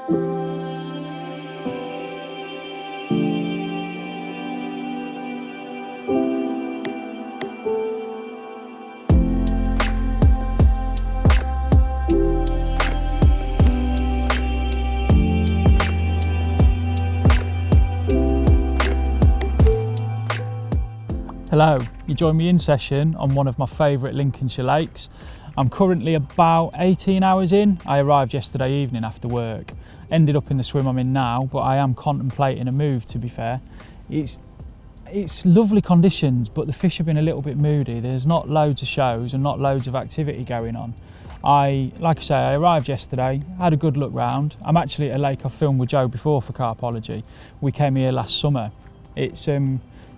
Hello, you join me in session on one of my favourite Lincolnshire lakes. I'm currently about 18 hours in. I arrived yesterday evening after work. Ended up in the swim I'm in now, but I am contemplating a move, to be fair. It's lovely conditions, but the fish have been a little bit moody. There's not loads of shows and not loads of activity going on. Like I say, I arrived yesterday, had a good look round. I'm actually at a lake I've filmed with Joe before for CARPology. We came here last summer. It's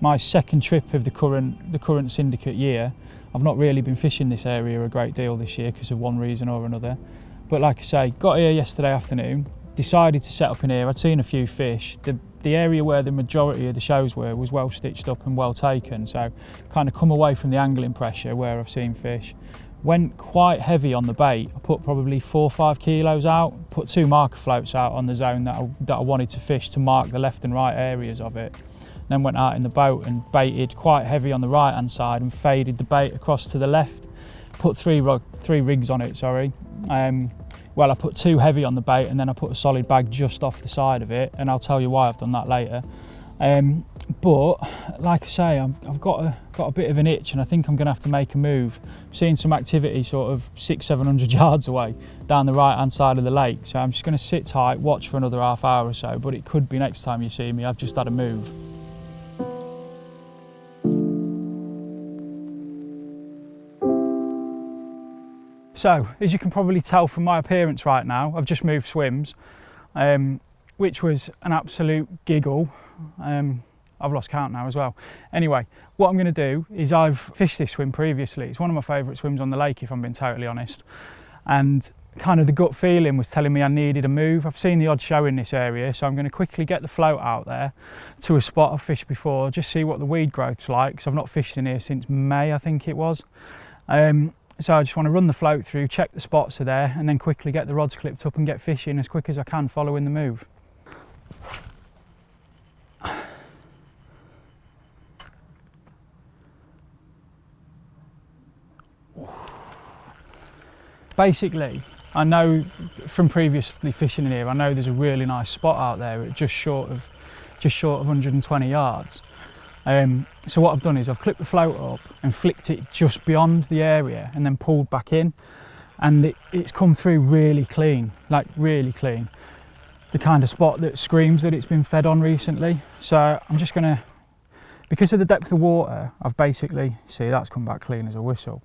my second trip of the current syndicate year. I've not really been fishing this area a great deal this year because of one reason or another. But like I say, got here yesterday afternoon, decided to set up in here. I'd seen a few fish. The area where the majority of the shows were was well stitched up and well taken. So kind of come away from the angling pressure where I've seen fish. Went quite heavy on the bait. I put probably 4 or 5 kilos out, put 2 marker floats out on the zone that I wanted to fish to mark the left and right areas of it. Then went out in the boat and baited quite heavy on the right hand side and faded the bait across to the left. Put three rigs on it, sorry. Well, I put 2 heavy on the bait and then I put a solid bag just off the side of it, and I'll tell you why I've done that later. But like I say, I've got a bit of an itch, and I think I'm going to have to make a move. I'm seeing some activity sort of 600-700 yards away down the right hand side of the lake, so I'm just going to sit tight, watch for another half hour or so, but it could be next time you see me I've just had a move. So, as you can probably tell from my appearance right now, I've just moved swims, which was an absolute giggle. I've lost count now as well. Anyway, what I'm going to do is I've fished this swim previously. It's one of my favourite swims on the lake, if I'm being totally honest. And kind of the gut feeling was telling me I needed a move. I've seen the odd show in this area, so I'm going to quickly get the float out there to a spot I've fished before, just see what the weed growth's like, because I've not fished in here since May, I think it was. So I just want to run the float through, check the spots are there, and then quickly get the rods clipped up and get fishing as quick as I can following the move. Basically, I know from previously fishing in here, I know there's a really nice spot out there at just short of 120 yards. So what I've done is I've clipped the float up and flicked it just beyond the area and then pulled back in, and it's come through really clean, like really clean. The kind of spot that screams that it's been fed on recently. So I'm just gonna, because of the depth of water, I've basically, see that's come back clean as a whistle.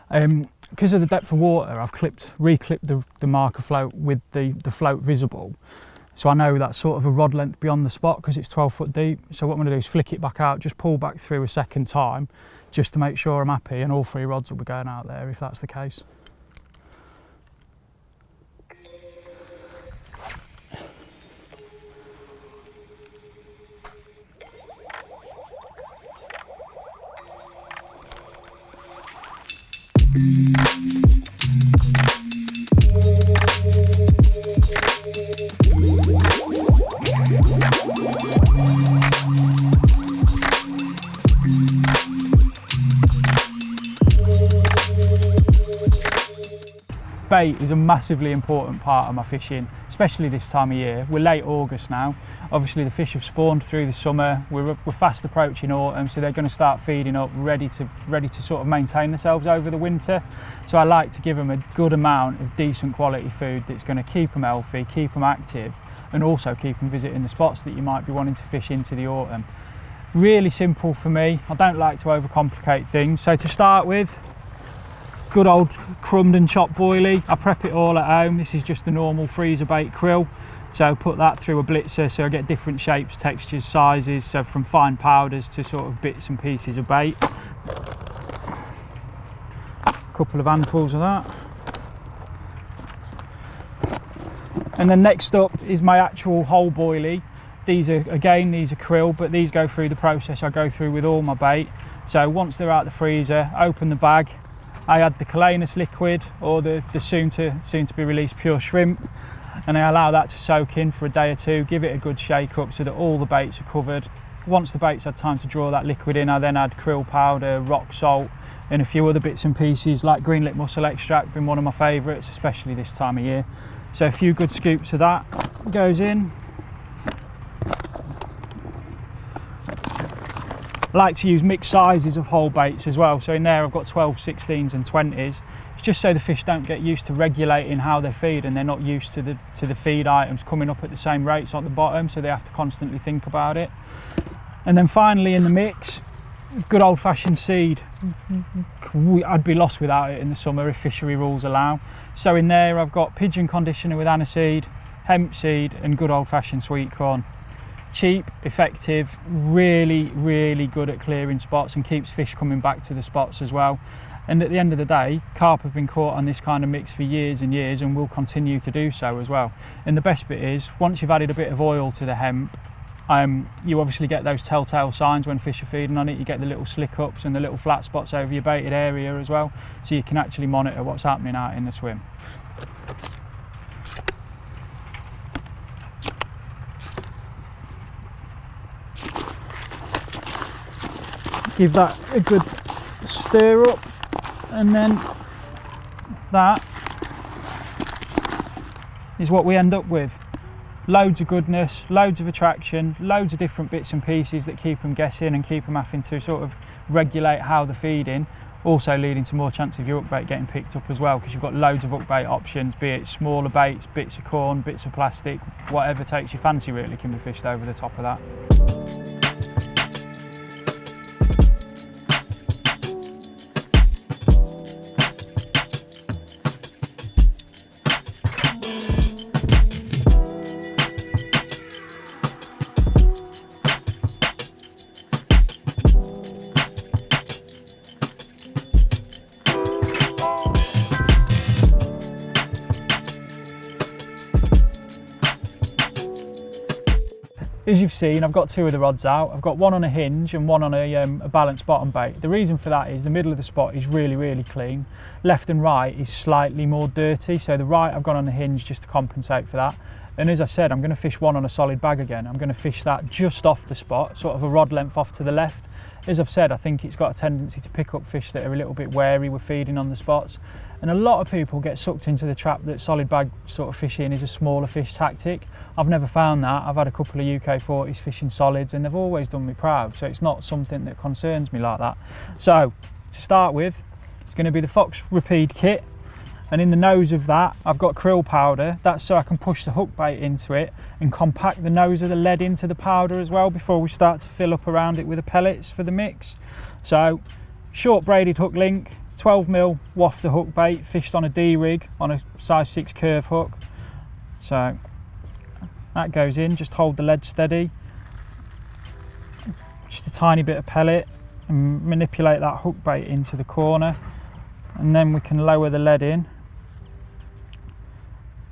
Because of the depth of water, I've re-clipped the marker float with the float visible. So I know that's sort of a rod length beyond the spot because it's 12 foot deep. So what I'm going to do is flick it back out, just pull back through a second time, just to make sure I'm happy, and all 3 rods will be going out there if that's the case. Bait is a massively important part of my fishing, especially this time of year. We're late August now. Obviously the fish have spawned through the summer. We're fast approaching autumn, so they're going to start feeding up, ready to sort of maintain themselves over the winter. So I like to give them a good amount of decent quality food that's going to keep them healthy, keep them active, and also keep them visiting the spots that you might be wanting to fish into the autumn. Really simple for me. I don't like to overcomplicate things. So to start with, good old crumbed and chopped boilie. I prep it all at home. This is just the normal freezer bait krill. So put that through a blitzer so I get different shapes, textures, sizes, so from fine powders to sort of bits and pieces of bait. A couple of handfuls of that. And then next up is my actual whole boilie. These are krill, but these go through the process I go through with all my bait. So once they're out the freezer, open the bag. I add the Calanus liquid or the soon to be released pure shrimp. and I allow that to soak in for a day or two, give it a good shake up so that all the baits are covered. Once the baits had time to draw that liquid in, I then add krill powder, rock salt, and a few other bits and pieces like green lip mussel extract, been one of my favourites, especially this time of year. So a few good scoops of that goes in. I like to use mixed sizes of whole baits as well. So in there I've got 12, 16s and 20s. It's just so the fish don't get used to regulating how they feed, and they're not used to the feed items coming up at the same rates at the bottom, so they have to constantly think about it. And then finally in the mix, it's good old-fashioned seed. I'd be lost without it in the summer if fishery rules allow. So in there I've got pigeon conditioner with aniseed, hemp seed and good old-fashioned sweet corn. Cheap, effective, really good at clearing spots and keeps fish coming back to the spots as well. And at the end of the day, carp have been caught on this kind of mix for years and years and will continue to do so as well. And the best bit is, once you've added a bit of oil to the hemp, you obviously get those telltale signs when fish are feeding on it. You get the little slick ups and the little flat spots over your baited area as well, so you can actually monitor what's happening out in the swim. Give that a good stir up, and then that is what we end up with. Loads of goodness, loads of attraction, loads of different bits and pieces that keep them guessing and keep them having to sort of regulate how they're feeding, also leading to more chance of your hook bait getting picked up as well, because you've got loads of hook bait options, be it smaller baits, bits of corn, bits of plastic, whatever takes your fancy really can be fished over the top of that. As you've seen, I've got two of the rods out. I've got one on a hinge and one on a balanced bottom bait. The reason for that is the middle of the spot is really clean. Left and right is slightly more dirty, so the right I've gone on the hinge just to compensate for that. And as I said, I'm going to fish one on a solid bag again. I'm going to fish that just off the spot, sort of a rod length off to the left. As I've said, I think it's got a tendency to pick up fish that are a little bit wary with feeding on the spots. And a lot of people get sucked into the trap that solid bag sort of fishing is a smaller fish tactic. I've never found that. I've had a couple of UK 40s fishing solids and they've always done me proud. So it's not something that concerns me like that. So to start with, it's going to be the 𝘃𝗶𝗱𝗲 kit. And in the nose of that, I've got krill powder. That's so I can push the hook bait into it and compact the nose of the lead into the powder as well before we start to fill up around it with the pellets for the mix. So short braided hook link, 12mm wafter hook bait, fished on a D-rig on a size 6 curve hook. So that goes in, just hold the lead steady. Just a tiny bit of pellet and manipulate that hook bait into the corner. And then we can lower the lead in.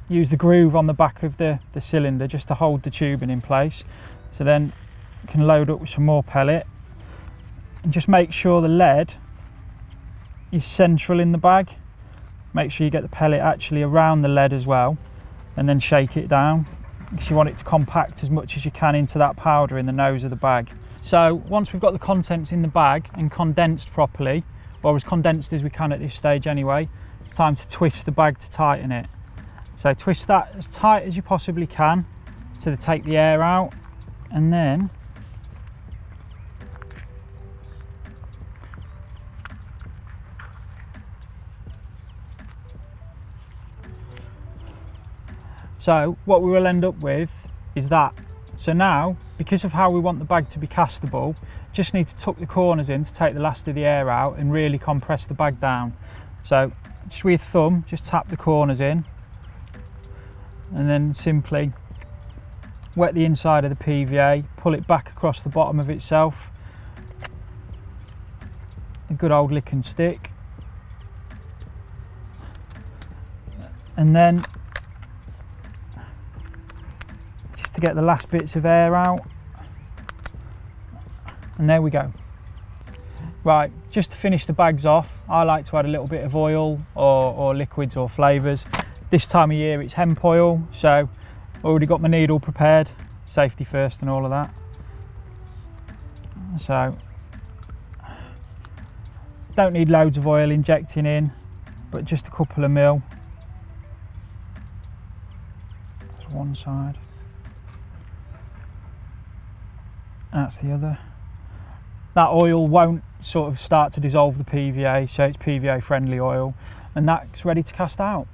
Use the groove on the back of the cylinder just to hold the tubing in place. So then you can load up with some more pellet and just make sure the lead is central in the bag. Make sure you get the pellet actually around the lead as well, and then shake it down because you want it to compact as much as you can into that powder in the nose of the bag. So once we've got the contents in the bag and condensed properly, or as condensed as we can at this stage anyway, it's time to twist the bag to tighten it. So twist that as tight as you possibly can to take the air out, and then so what we will end up with is that. So now, because of how we want the bag to be castable, just need to tuck the corners in to take the last of the air out and really compress the bag down. So just with your thumb, just tap the corners in and then simply wet the inside of the PVA, pull it back across the bottom of itself. A good old lick and stick. And then just to get the last bits of air out. And there we go. Right, just to finish the bags off, I like to add a little bit of oil or liquids or flavours This time of year it's hemp oil, so already got my needle prepared, safety first and all of that. So don't need loads of oil injecting in, but just a couple of mil. That's one side, that's the other. That oil won't sort of start to dissolve the PVA, so it's PVA friendly oil, and that's ready to cast out.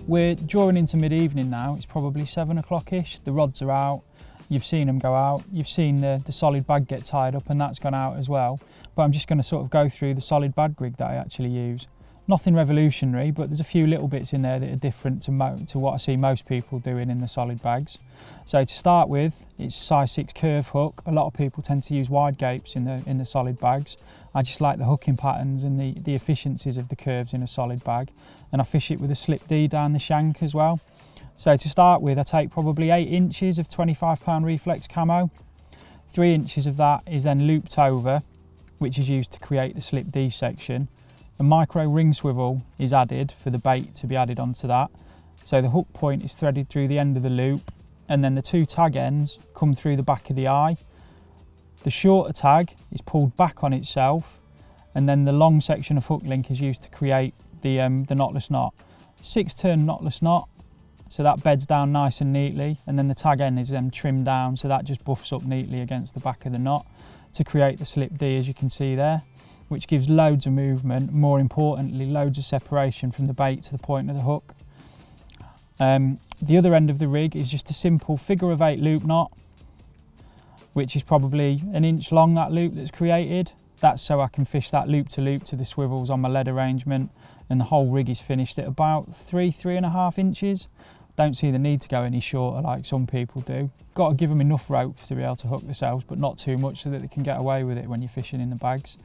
We're drawing into mid-evening now. It's probably 7 o'clock-ish. The rods are out. You've seen them go out. You've seen the solid bag get tied up, and that's gone out as well. But I'm just going to sort of go through the solid bag rig that I actually use. Nothing revolutionary, but there's a few little bits in there that are different to what I see most people doing in the solid bags. So to start with, it's a size 6 curve hook. A lot of people tend to use wide gapes in the solid bags. I just like the hooking patterns and the efficiencies of the curves in a solid bag, and I fish it with a slip D down the shank as well. So to start with, I take probably 8 inches of 25-pound reflex camo. 3 inches of that is then looped over, which is used to create the slip D section. A micro ring swivel is added for the bait to be added onto that. So the hook point is threaded through the end of the loop, and then the 2 tag ends come through the back of the eye. The shorter tag is pulled back on itself, and then the long section of hook link is used to create the knotless knot. 6-turn knotless knot, so that beds down nice and neatly, and then the tag end is then trimmed down, so that just buffs up neatly against the back of the knot to create the slip D, as you can see there, which gives loads of movement, more importantly loads of separation from the bait to the point of the hook. The other end of the rig is just a simple figure of 8 loop knot, which is probably 1 inch long, that loop that's created. That's so I can fish that loop to the swivels on my lead arrangement, and the whole rig is finished at about 3.5 inches. Don't see the need to go any shorter like some people do. Got to give them enough rope to be able to hook themselves, but not too much so that they can get away with it when you're fishing in the bags.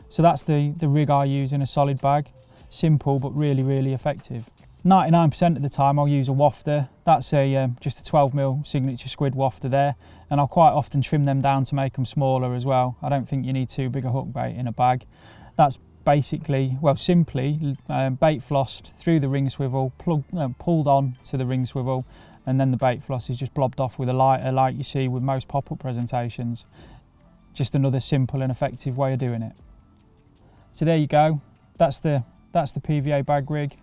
So that's the rig I use in a solid bag. Simple but really, really effective. 99% of the time I'll use a wafter. That's just a 12mm signature squid wafter there, and I'll quite often trim them down to make them smaller as well. I don't think you need too big a hook bait in a bag. That's basically, well, simply bait flossed through the ring swivel, pulled on to the ring swivel, and then the bait floss is just blobbed off with a lighter like you see with most pop-up presentations. Just another simple and effective way of doing it. So there you go, that's the PVA bag rig.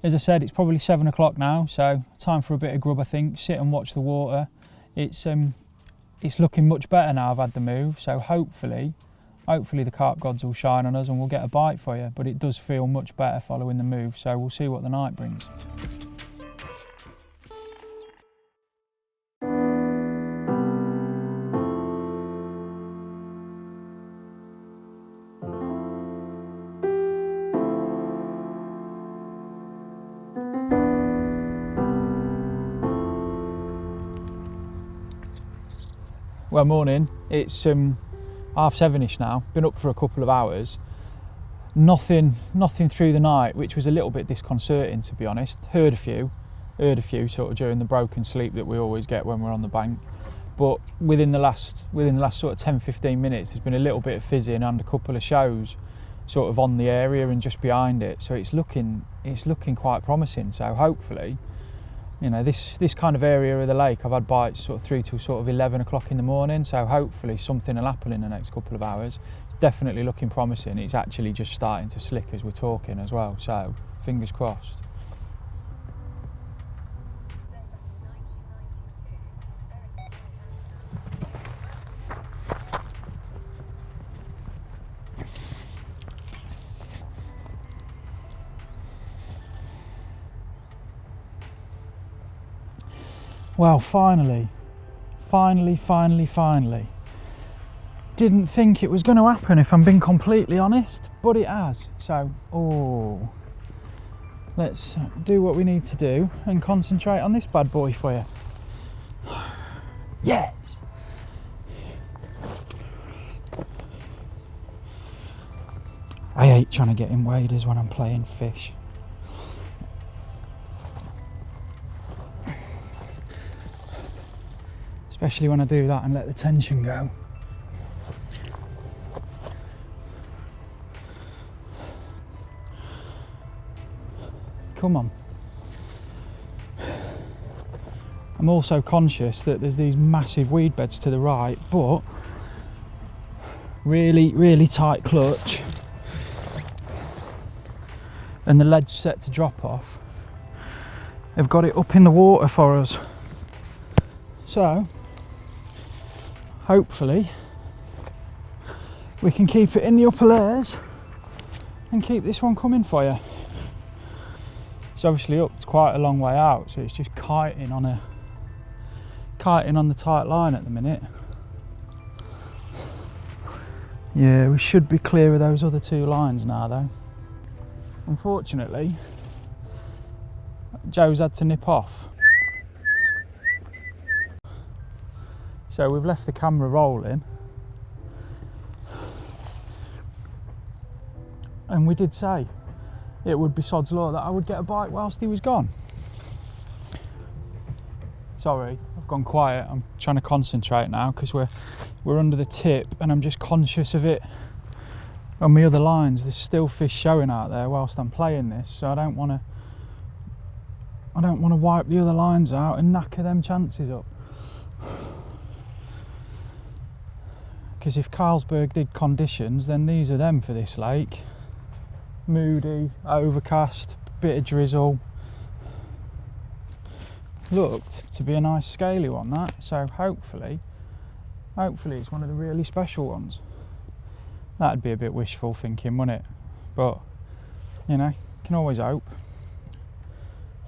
As I said, it's probably 7 o'clock now, so time for a bit of grub, I think. Sit and watch the water. It's looking much better now I've had the move, so hopefully the carp gods will shine on us and we'll get a bite for you. But it does feel much better following the move, so we'll see what the night brings. Well, morning. It's 7:30ish now. Been up for a couple of hours. Nothing through the night, which was a little bit disconcerting, to be honest. Heard a few sort of during the broken sleep that we always get when we're on the bank. But within the last sort of 10-15 minutes, there's been a little bit of fizzing and a couple of shows sort of on the area and just behind it. So it's looking quite promising. So hopefully, you know, this kind of area of the lake, I've had bites sort of through till sort of 11 o'clock in the morning, so hopefully something will happen in the next couple of hours. It's definitely looking promising. It's actually just starting to slick as we're talking as well, so fingers crossed. Well, finally. Didn't think it was going to happen, if I'm being completely honest, but it has. So, let's do what we need to do and concentrate on this bad boy for you. Yes! I hate trying to get in waders when I'm playing fish. Especially when I do that and let the tension go. Come on. I'm also conscious that there's these massive weed beds to the right, but really tight clutch and the ledge set to drop off. They've got it up in the water for us. So hopefully we can keep it in the upper layers and keep this one coming for you. It's obviously up quite a long way out, so it's just kiting on the tight line at the minute. Yeah, we should be clear of those other two lines now though. Unfortunately, Joe's had to nip off. So we've left the camera rolling. And we did say it would be sod's law that I would get a bite whilst he was gone. Sorry, I've gone quiet. I'm trying to concentrate now because we're under the tip and I'm just conscious of it on my other lines. There's still fish showing out there whilst I'm playing this, so I don't want to wipe the other lines out and knacker them chances up. Because if Carlsberg did conditions, then these are them for this lake. Moody, overcast, bit of drizzle. Looked to be a nice scaly one, that, so hopefully it's one of the really special ones. That'd be a bit wishful thinking, wouldn't it? But you know, can always hope.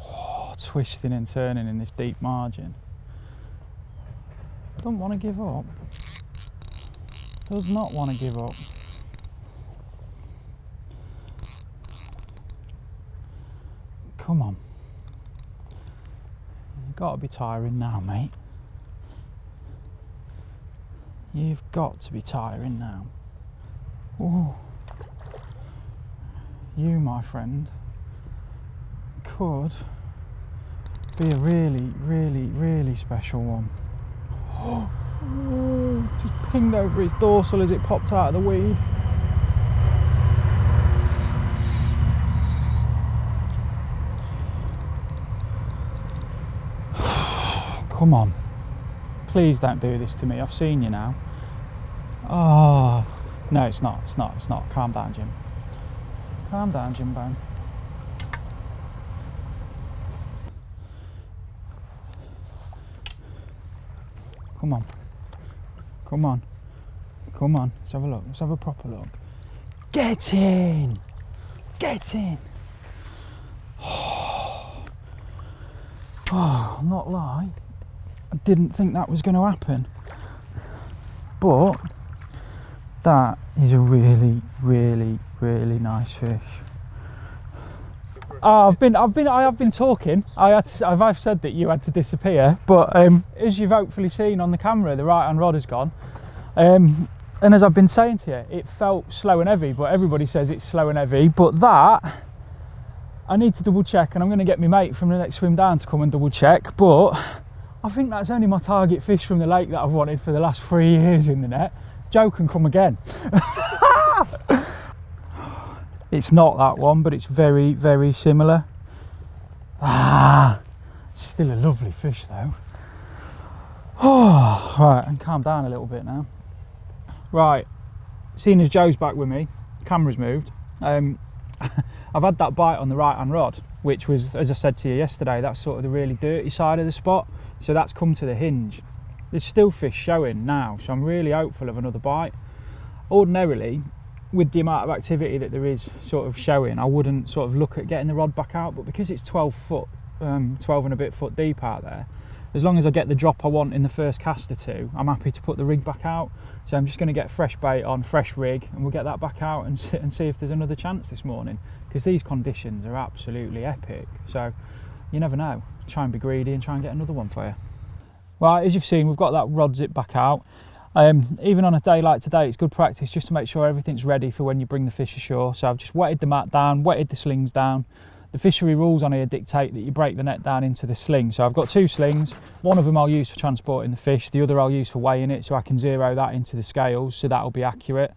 Oh, twisting and turning in this deep margin. Don't want to give up. Does not want to give up. Come on. You've got to be tiring now, mate. You've got to be tiring now. Ooh. You, my friend, could be a really special one. Oh, just pinged over his dorsal as it popped out of the weed. Come on. Please don't do this to me. I've seen you now. Oh, no, it's not. Calm down, Jim. Calm down, Jimbo. Come on. Come on. Come on. Let's have a look. Let's have a proper look. Get in! Get in! Oh, I'll not lie. I didn't think that was going to happen. But that is a really nice fish. I have been talking. I've said that you had to disappear, but as you've hopefully seen on the camera, the right hand rod has gone. And as I've been saying to you, it felt slow and heavy, but everybody says it's slow and heavy. But that, I need to double check, and I'm going to get my mate from the next swim down to come and double check. But I think that's only my target fish from the lake that I've wanted for the last 3 years in the net. Joe can come again. It's not that one, but it's very similar. Still a lovely fish though. Oh, right, and calm down a little bit now. Right, seeing as Joe's back with me, camera's moved. I've had that bite on the right hand rod, which was, as I said to you yesterday, that's sort of the really dirty side of the spot. So that's come to the hinge. There's still fish showing now, so I'm really hopeful of another bite. Ordinarily, with the amount of activity that there is sort of showing, I wouldn't sort of look at getting the rod back out, but because it's 12 and a bit foot deep out there, as long as I get the drop I want in the first cast or two, I'm happy to put the rig back out. So I'm just going to get fresh bait on, fresh rig, and we'll get that back out and see if there's another chance this morning, because these conditions are absolutely epic. So you never know. Try and be greedy and try and get another one for you. Right, as you've seen, we've got that rod zip back out. Even on a day like today, it's good practice just to make sure everything's ready for when you bring the fish ashore. So I've just wetted the mat down, wetted the slings down. The fishery rules on here dictate that you break the net down into the sling. So I've got 2 slings. One of them I'll use for transporting the fish, the other I'll use for weighing it, so I can zero that into the scales, so that'll be accurate.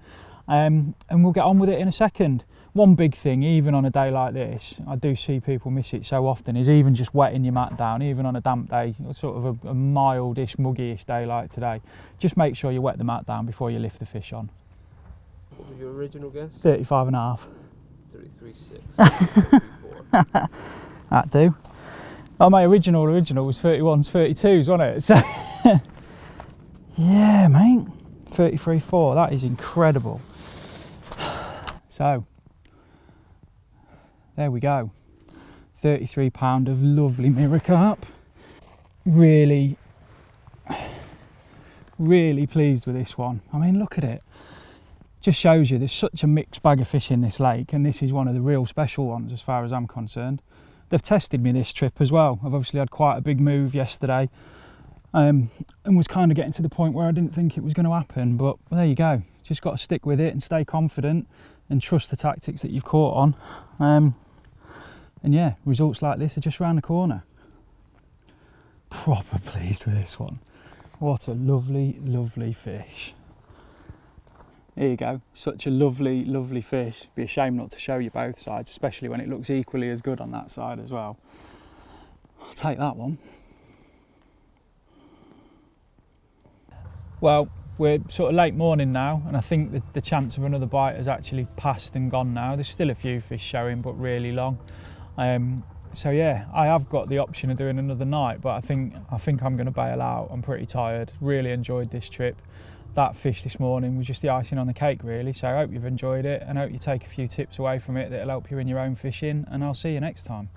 And we'll get on with it in a second. One big thing, even on a day like this, I do see people miss it so often, is even just wetting your mat down, even on a damp day, sort of a mildish, muggyish day like today. Just make sure you wet the mat down before you lift the fish on. What was your original guess? 35.5. 33.6. That do. Oh, my original was 31s, 32s, wasn't it? So yeah, mate, 33.4. That is incredible. So there we go. 33 pound of lovely mirror carp. Really pleased with this one. I mean, look at it. Just shows you there's such a mixed bag of fish in this lake, and this is one of the real special ones as far as I'm concerned. They've tested me this trip as well. I've obviously had quite a big move yesterday, and was kind of getting to the point where I didn't think it was going to happen, but well, there you go. Just got to stick with it and stay confident and trust the tactics that you've caught on. And yeah, results like this are just round the corner. Proper pleased with this one. What a lovely fish. Here you go, such a lovely fish. Be a shame not to show you both sides, especially when it looks equally as good on that side as well. I'll take that one. Well, we're sort of late morning now, and I think that the chance of another bite has actually passed and gone now. There's still a few fish showing, but really long. So yeah, I have got the option of doing another night, but I think I'm going to bail out. I'm pretty tired. Really enjoyed this trip. That fish this morning was just the icing on the cake, really. So I hope you've enjoyed it, and I hope you take a few tips away from it that'll help you in your own fishing, and I'll see you next time.